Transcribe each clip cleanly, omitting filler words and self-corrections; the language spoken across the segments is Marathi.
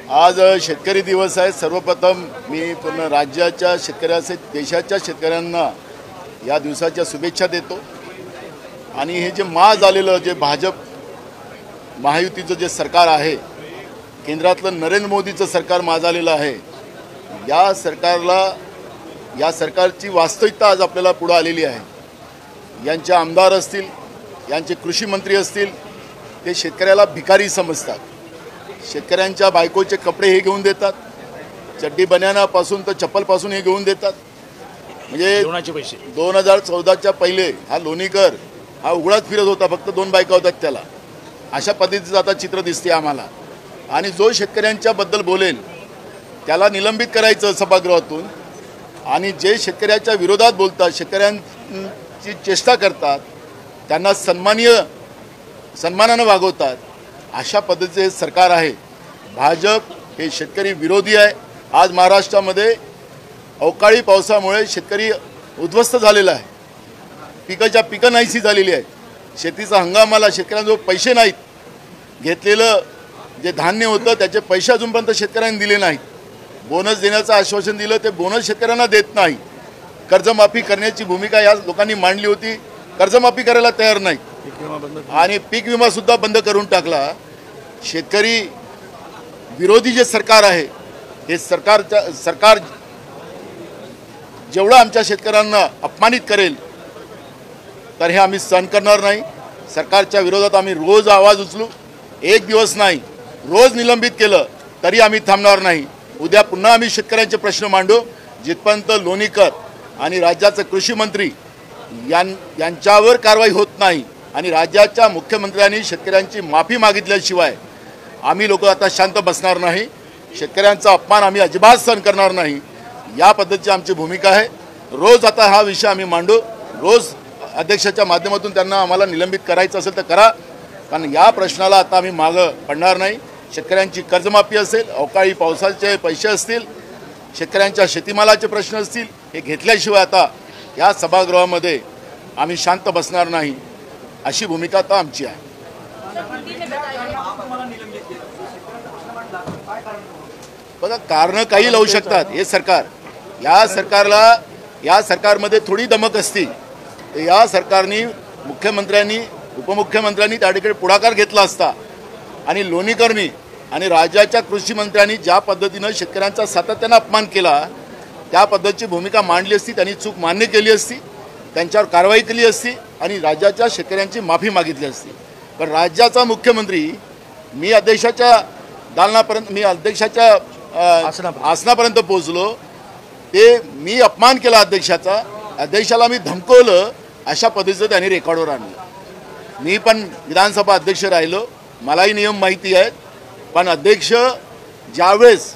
आज शेतकरी दिवस आहे। सर्वप्रथम मी पूर्ण राज्याच्या शेतकऱ्यांसहित देशाच्या शेतकऱ्यांना या दिवसाच्या शुभेच्छा देतो। आणि हे जे झालेलं जे भाजप महायुतीचं जे सरकार आहे, केंद्रातलं नरेंद्र मोदीचं सरकार झालेलं आहे, या सरकारची वास्तविकता आज आपल्याला पुढे आलेली आहे। यांचे आमदार असतील, यांचे कृषी मंत्री असतील, ते शेतकऱ्याला भिकारी समजतात। शेतकऱ्यांच्या बायकोचे कपडे हे घेऊन देतात, चड्डी बन्यानापासून तर चप्पलपासून हे घेऊन देतात। म्हणजे 2014च्या पहिले हा लोणीकर हा उघडाच फिरत होता, फक्त 2 बायका होतात त्याला। अशा पद्धतीचं आता चित्र दिसते आम्हाला। आणि जो शेतकऱ्यांच्या बद्दल बोलेल त्याला निलंबित करायचं सभागृहातून, आणि जे शेतकऱ्याच्या विरोधात बोलतात, शेतकऱ्यांची चेष्टा करतात, त्यांना सन्मानानं वागवतात, अशा पद्धतीचे हे सरकार आहे। भाजप हे शेतकरी विरोधी आहे। आज महाराष्ट्रामध्ये अवकाळी पावसामुळे शेतकरी उद्ध्वस्त झालेला आहे। पिकं नाहीशी झालेली आहे। शेतीचा हंगामाला शेतकऱ्यांजवळ पैसे नाहीत। घेतलेलं जे धान्य होतं त्याचे पैसे अजूनपर्यंत शेतकऱ्यांनी दिले नाहीत। बोनस देण्याचं आश्वासन दिलं, ते बोनस शेतकऱ्यांना देत नाही। कर्जमाफी करण्याची भूमिका या लोकांनी मांडली होती, कर्जमाफी करायला तयार नाही, आणि पीक विमा सुद्धा बंद करून टाकला। शेतकरी विरोधी जे सरकार आहे, हे सरकार जेवढं आमच्या शेतकऱ्यांना अपमानित करेल तर हे आम्ही सहन करणार नाही। सरकारच्या विरोधात आम्ही रोज आवाज उचलू, एक दिवस नाही, रोज निलंबित केलं तरी आम्ही थांबणार नाही। उद्या पुन्हा आम्ही शेतकऱ्यांचे प्रश्न मांडू, जिथपर्यंत लोणीकर आणि राज्याचे कृषी मंत्री यांच्यावर कारवाई होत नाही आणि राज्याच्या मुख्यमंत्र्यांनी शेतकऱ्यांची माफी मागितल्याशिवाय आम्ही लोक आता शांत बसणार नाही। शेतकऱ्यांचा अपमान आम्ही अजिबात सहन करणार नाही, या पद्धतीची आमची भूमिका आहे। रोज आता हा विषय आम्ही मांडू, रोज अध्यक्षाच्या माध्यमातून त्यांना आम्हाला निलंबित करायचं असेल तर करा, कारण या प्रश्नाला आता आम्ही मागं पडणार नाही। शेतकऱ्यांची कर्जमाफी असेल, अवकाळी पावसाचे पैसे असतील, शेतकऱ्यांच्या शेतीमालाचे प्रश्न असतील, हे घेतल्याशिवाय आता या सभागृहामध्ये आम्ही शांत बसणार नाही, अशी भूमिका आता आमची आहे। बघा, कारण काही लावू शकतात हे सरकार। या सरकारमध्ये थोडी दमक असती तर या सरकारने मुख्यमंत्र्यांनी उपमुख्यमंत्र्यांनी त्या ठिकाणी पुढाकार घेतला असता, आणि लोणीकरनी आणि राज्याच्या कृषी मंत्र्यांनी ज्या पद्धतीनं शेतकऱ्यांचा सातत्यानं अपमान केला त्या पद्धतीची भूमिका मांडली असती, त्यांनी चूक मान्य केली असती, त्यांच्यावर कारवाई केली असती आणि राज्याच्या शेतकऱ्यांची माफी मागितली असती। पण राज्याचा मुख्यमंत्री मी अध्यक्षाच्या आसनापर्यंत पोहोचलो, ते मी अपमान केला अध्यक्षाला मी धमकवलं, अशा पद्धतीचं त्यांनी रेकॉर्डवर आणलं। मी पण विधानसभा अध्यक्ष राहिलो, मलाही नियम माहिती आहेत, पण अध्यक्ष ज्यावेळेस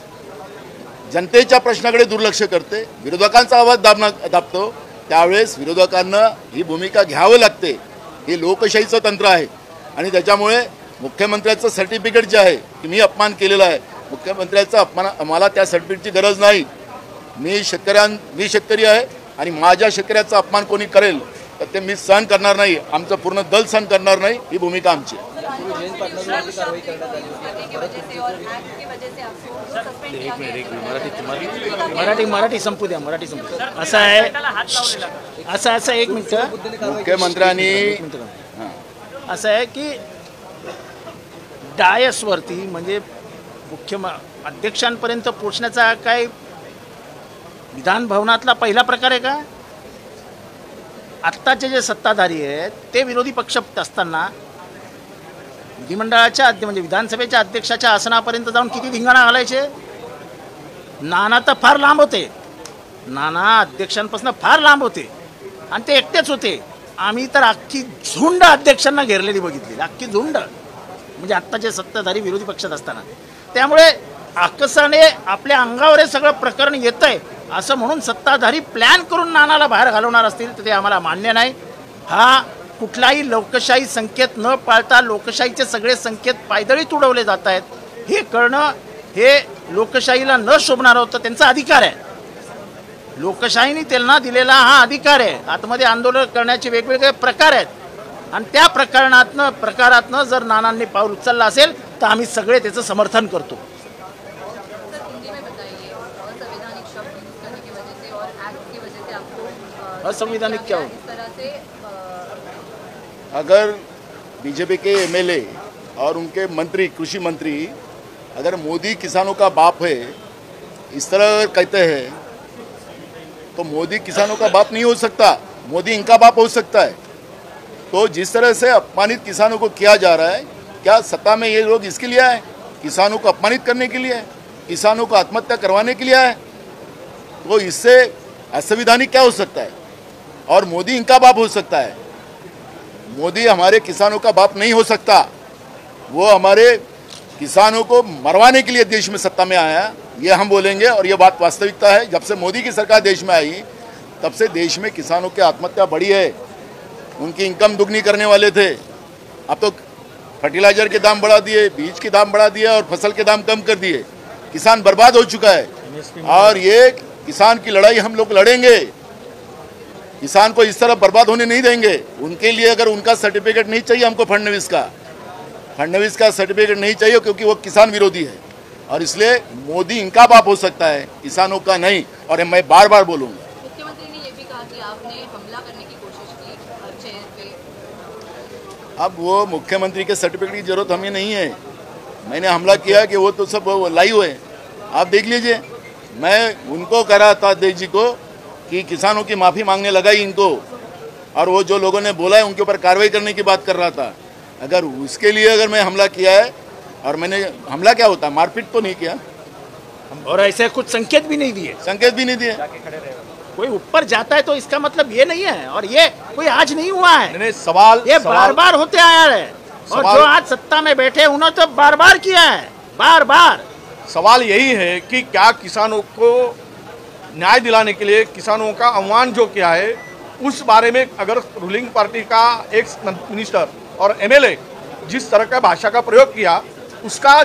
जनतेच्या प्रश्नाकडे दुर्लक्ष करते, विरोधकांचा आवाज दाबतो, त्यावेळेस विरोधकांना ही भूमिका घ्यावं लागते। हे लोकशाहीचं तंत्र आहे, आणि त्याच्यामुळे मुख्यमंत्र्याचं सर्टिफिकेट जे आहे की मी अपमान केलेला आहे, मुख्यमंत्र्याचा अपमान, मला त्या सर्टिफिकेटची गरज नाही। मी शेतकरी आहे, आणि माझ्या शेतकऱ्याचा अपमान कोणी करेल तर ते मी सहन करणार नाही, आमचं पूर्ण दल सहन करणार नाही, ही भूमिका आमची। मराठी संपू द्या, मराठी संपू द्या। असं आहे एक मिनिट, मुख्यमंत्र्यांनी असं आहे की डायसवरती म्हणजे अध्यक्षांपर्यंत पोहोचण्याचा काय विधान भवनातला पहिला प्रकार आहे का? आत्ताचे जे सत्ताधारी आहेत ते विरोधी पक्ष असताना विधिमंडळाच्या म्हणजे विधानसभेच्या अध्यक्षाच्या आसनापर्यंत जाऊन किती धिंगाणा घालायचे? नाना तर फार लांब होते, नाना अध्यक्षांपासून फार लांब होते, आणि ते एकटेच होते। आम्ही तर अख्खी झुंड अध्यक्षांना घेरलेली बघितली, अख्खी झुंड, म्हणजे आत्ताचे सत्ताधारी विरोधी पक्षात असताना। त्यामुळे आकसाने आपल्या अंगावर हे सगळं प्रकरण येत आहे असं म्हणून सत्ताधारी प्लॅन करून नानाला बाहेर घालवणार असतील तर ते आम्हाला मान्य नाही। हा कुठलाही लोकशाही संकेत न पाळता लोकशाहीचे सगळे संकेत पायदळी उडवले जात आहेत, हे करणं हे लोकशाहीला न शोभणार होतं, त्यांचा अधिकार आहे। लोकशाहीने त्यांना दिलेला हा अधिकार आहे। आतमध्ये आंदोलन करण्याचे वेगवेगळे प्रकार आहेत, आणि त्या प्रकारातनं जर नानांनी पाऊल उचललं असेल तर आम्ही सगळे त्याचं समर्थन करतो। असंवैधानिक क्या हो? इस तरह से अगर बीजेपी के एमएलए और उनके मंत्री, कृषि मंत्री, अगर मोदी किसानों का बाप है इस तरह अगर कहते हैं तो मोदी किसानों का बाप नहीं हो सकता, मोदी इनका बाप हो सकता है। तो जिस तरह से अपमानित किसानों को किया जा रहा है, क्या सत्ता में ये लोग इसके लिए आए? किसानों को अपमानित करने के लिए, किसानों को आत्महत्या करवाने के लिए आए? तो इससे असंवैधानिक क्या हो सकता है? और मोदी इनका बाप हो सकता है। मोदी हमारे किसानों का बाप नहीं हो सकता। वो हमारे किसानों को मरवाने के लिए देश में सत्ता में आया, ये हम बोलेंगे। और ये बात वास्तविकता है। जब से मोदी की सरकार देश में आई तब से देश में किसानों की आत्महत्या बढ़ी है। उनकी इनकम दुगनी करने वाले थे, अब तो फर्टिलाइजर के दाम बढ़ा दिए, बीज के दाम बढ़ा दिए और फसल के दाम कम कर दिए। किसान बर्बाद हो चुका है और ये किसान की लड़ाई हम लोग लड़ेंगे। किसान को इस तरह बर्बाद होने नहीं देंगे। उनके लिए अगर उनका सर्टिफिकेट नहीं चाहिए हमको, फडणवीस का सर्टिफिकेट नहीं चाहिए, क्योंकि वो किसान विरोधी है। और इसलिए मोदी इनका बाप हो सकता है, किसानों का नहीं। और मैं बार बार बोलूँगा। मुख्यमंत्री ने ये भी कहा कि आपने हमला करने की कोशिश की हर चेहरे पे। अब वो मुख्यमंत्री के सर्टिफिकेट की जरूरत हमें नहीं है। मैंने हमला किया कि वो तो सब लाइव है, आप देख लीजिए। मैं उनको कह रहा था, अध्यक्ष जी को, कि किसानों की माफ़ी मांगने लगा ही इनको, और वो जो लोगों ने बोला है उनके ऊपर कार्रवाई करने की बात कर रहा था। अगर उसके लिए अगर मैं हमला किया है, और मैंने हमला क्या होता है, मारपीट तो नहीं किया, और ऐसे कुछ संकेत भी नहीं दिए। संकेत भी नहीं दिए। कोई ऊपर जाता है तो इसका मतलब ये नहीं है, और ये कोई आज नहीं हुआ है। नहीं, सवाल ये बार बार होते आया है। और जो आज सत्ता में बैठे उन्होंने तो बार बार किया है, बार बार। सवाल यही है कि क्या किसानों को न्याय दिलाने के लिए किसानों का आह्वान जो किया है उस बारे में अगर रूलिंग पार्टी का एक्स मिनिस्टर और एमएलए जिस तरह का भाषा का प्रयोग किया, उसका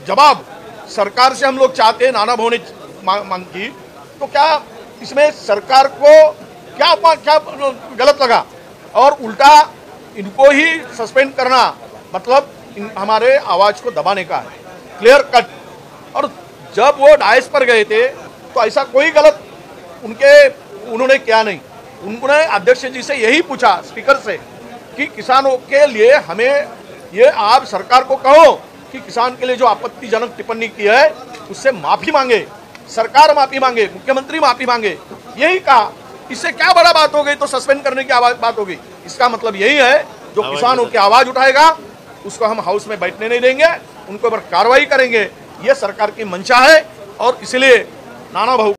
जवाब सरकार से हम लोग चाहते हैं। नाना भाऊ ने मांग की, तो क्या इसमें सरकार को क्या गलत लगा? और उल्टा इनको ही सस्पेंड करना मतलब हमारे आवाज को दबाने का है, क्लियर कट। और जब वो डायस पर गए थे तो ऐसा कोई गलत उन्होंने किया नहीं। उन्होंने अध्यक्ष जी से यही पूछा, स्पीकर से, कि किसानों के लिए हमें ये आप सरकार को कहो कि किसान के लिए जो आपत्तिजनक टिप्पणी की है उससे माफी मांगे, सरकार माफी मांगे, मुख्यमंत्री माफी मांगे, यही कहा। इससे क्या बड़ा बात हो गई? तो सस्पेंड करने की बात हो गई। इसका मतलब यही है, जो किसानों की आवाज उठाएगा उसको हम हाउस में बैठने नहीं देंगे, उनको ऊपर कार्रवाई करेंगे। ये सरकार की मंशा है और इसलिए नाना भाऊ